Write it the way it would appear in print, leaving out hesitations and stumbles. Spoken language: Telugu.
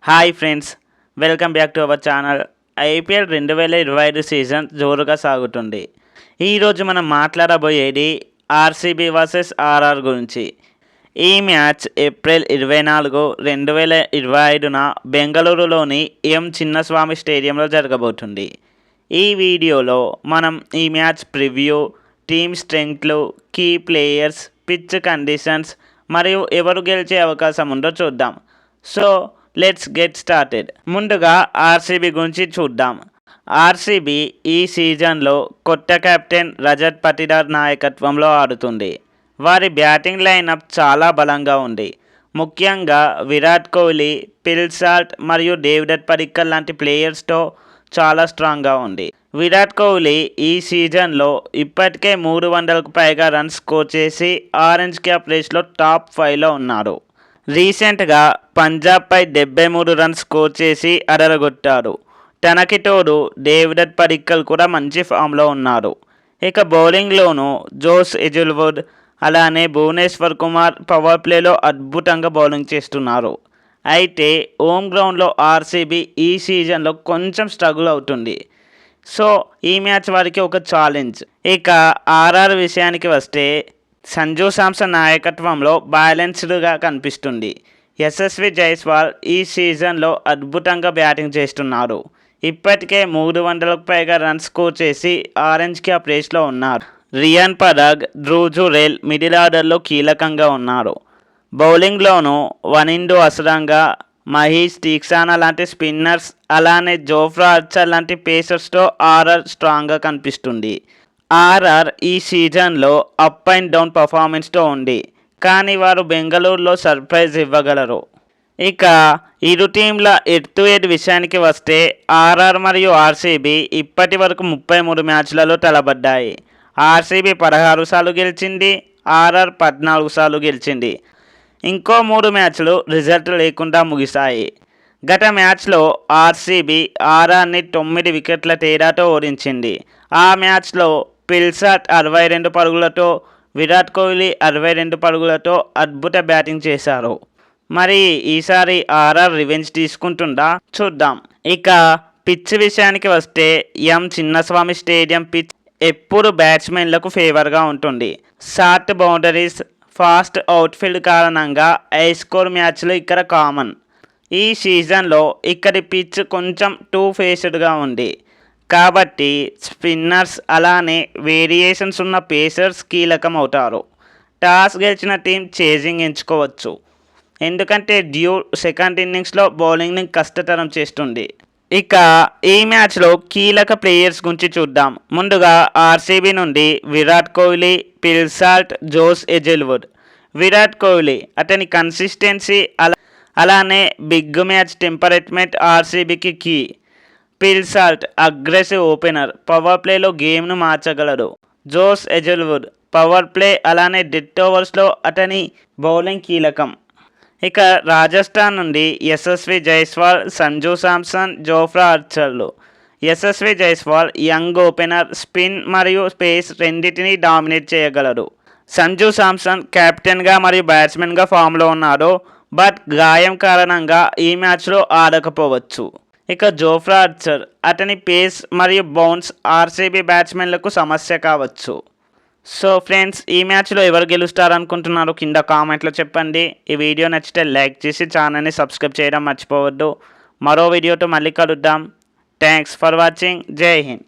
Hi friends, welcome back to our channel. IPL 2025 season జోరుగా సాగుతుంది. ఈరోజు మనం మాట్లాడబోయేది ఆర్సీబీ వర్సెస్ ఆర్ఆర్ గురించి. ఈ మ్యాచ్ ఏప్రిల్ 24, 2025న బెంగళూరులోని ఎం చిన్నస్వామి స్టేడియంలో జరగబోతుంది. ఈ వీడియోలో మనం ఈ మ్యాచ్ ప్రివ్యూ, టీమ్ స్ట్రెంగ్త్లు, కీ ప్లేయర్స్, పిచ్ కండిషన్స్ మరియు ఎవరు గెలిచే అవకాశం ఉందో చూద్దాం. So let's get started. ముందుగా ఆర్సీబీ గురించి చూద్దాం. ఆర్సీబీ ఈ సీజన్లో కొత్త కెప్టెన్ రజత్ పటిదార్ నాయకత్వంలో ఆడుతుంది. వారి బ్యాటింగ్ లైనప్ చాలా బలంగా ఉంది. ముఖ్యంగా విరాట్ కోహ్లీ, ఫిల్ సాల్ట్ మరియు డేవిడ్ పడిక్కల్ లాంటి ప్లేయర్స్తో చాలా స్ట్రాంగ్గా ఉంది. విరాట్ కోహ్లీ ఈ సీజన్లో ఇప్పటికే 300కు పైగా రన్స్ స్కోర్ చేసి ఆరెంజ్ క్యాప్ రేస్లో టాప్ 5లో ఉన్నారు. రీసెంట్గా పంజాబ్పై 73 రన్స్ స్కోర్ చేసి అదరగొట్టాడు. తనకి తోడు డేవిడ్ పడిక్కల్ కూడా మంచి ఫామ్లో ఉన్నారు. ఇక బౌలింగ్లోనూ జోస్ ఎజుల్వుడ్ అలానే భువనేశ్వర్ కుమార్ పవర్ ప్లేలో అద్భుతంగా బౌలింగ్ చేస్తున్నారు. అయితే హోమ్ గ్రౌండ్లో ఆర్సీబీ ఈ సీజన్లో కొంచెం స్ట్రగుల్ అవుతుంది. సో ఈ మ్యాచ్ వారికి ఒక ఛాలెంజ్. ఇక ఆర్ఆర్ విషయానికి వస్తే సంజు శాంసన్ నాయకత్వంలో బ్యాలెన్స్డ్గా కనిపిస్తుంది. యశస్వి జైస్వాల్ ఈ సీజన్లో అద్భుతంగా బ్యాటింగ్ చేస్తున్నారు. ఇప్పటికే 300కు పైగా రన్స్ స్కోర్ చేసి ఆరెంజ్ క్యాప్ రేస్లో ఉన్నారు. రియాన్ పరాగ్, ధ్రువ్ జురేల్ మిడిల్ ఆర్డర్లో కీలకంగా ఉన్నారు. బౌలింగ్లోనూ వనిండు అసరంగా, మహీష్ తీక్సానా లాంటి స్పిన్నర్స్ అలానే జోఫ్రా ఆర్చర్ లాంటి పేసర్స్తో ఆర్ఆర్ స్ట్రాంగ్గా కనిపిస్తుంది. ఆర్ఆర్ ఈ సీజన్లో అప్ అండ్ డౌన్ పర్ఫార్మెన్స్తో ఉంది, కానీ వారు బెంగళూరులో సర్ప్రైజ్ ఇవ్వగలరు. ఇక ఇరు టీంల హెడ్ టు హెడ్ విషయానికి వస్తే ఆర్ఆర్ మరియు ఆర్సీబీ ఇప్పటి వరకు 33 మ్యాచ్లలో తలబడ్డాయి. ఆర్సీబీ 16 సార్లు గెలిచింది, ఆర్ఆర్ 14 సార్లు గెలిచింది. ఇంకో 3 మ్యాచ్లు రిజల్ట్ లేకుండా ముగిశాయి. గత మ్యాచ్లో ఆర్సీబీ ఆర్ఆర్ని 9 వికెట్ల తేడాతో ఓడించింది. ఆ మ్యాచ్లో ఫిల్ సాల్ట్ 62 పరుగులతో, విరాట్ కోహ్లీ 62 పరుగులతో అద్భుత బ్యాటింగ్ చేశారు. మరి ఈసారి ఆర్ఆర్ రివెంజ్ తీసుకుంటుందా చూద్దాం. ఇక పిచ్ విషయానికి వస్తే ఎం చిన్నస్వామి స్టేడియం పిచ్ ఎప్పుడు బ్యాట్స్మెన్లకు ఫేవర్గా ఉంటుంది. షార్ట్ బౌండరీస్, ఫాస్ట్ అవుట్ఫీల్డ్ కారణంగా హై స్కోర్ మ్యాచ్లు ఇక్కడ కామన్. ఈ సీజన్లో ఇక్కడి పిచ్ కొంచెం టూ ఫేస్డ్గా ఉంది. కాబట్టి స్పిన్నర్స్ అలానే వేరియేషన్స్ ఉన్న పేసర్స్ కీలకం అవుతారు. టాస్ గెలిచిన టీం చేజింగ్ ఎంచుకోవచ్చు, ఎందుకంటే డ్యూ సెకండ్ ఇన్నింగ్స్లో బౌలింగ్ని కష్టతరం చేస్తుంది. ఇక ఈ మ్యాచ్లో కీలక ప్లేయర్స్ గురించి చూద్దాం. ముందుగా ఆర్సీబీ నుండి Virat Kohli, Phil Salt, Josh Hazlewood. Virat Kohli అతని కన్సిస్టెన్సీ అలానే బిగ్ మ్యాచ్ టెంపరేట్మెంట్ ఆర్సీబీకి కీ. Phil Salt aggressive opener, power ప్లేలో గేమ్ను మార్చగలడు. జోస్ ఎజుల్వుడ్ పవర్ ప్లే అలానే డెత్ ఓవర్స్లో అతని బౌలింగ్ కీలకం. ఇక రాజస్థాన్ నుండి యశస్వి జైస్వాల్, సంజు శాంసన్, జోఫ్రా ఆర్చర్లు. Yashasvi Jaiswal young opener, spin మరియు పేస్ రెండింటినీ డామినేట్ చేయగలడు. సంజు శాంసన్ కెప్టెన్గా మరియు బ్యాట్స్మెన్గా ఫామ్లో ఉన్నాడు, బట్ గాయం కారణంగా ఈ మ్యాచ్లో ఆడకపోవచ్చు. ఇక జోఫ్రా ఆర్చర్ అతని పేస్ మరియు బౌన్స్ ఆర్సీబీ బ్యాట్స్మెన్లకు సమస్య కావచ్చు. సో ఫ్రెండ్స్, ఈ మ్యాచ్లో ఎవరు గెలుస్తారనుకుంటున్నారు కింద కామెంట్లో చెప్పండి. ఈ వీడియో నచ్చితే లైక్ చేసి ఛానల్ని సబ్స్క్రైబ్ చేయడం మర్చిపోవద్దు. మరో వీడియోతో మళ్ళీ కలుద్దాం. Thanks for watching. జై హింద్.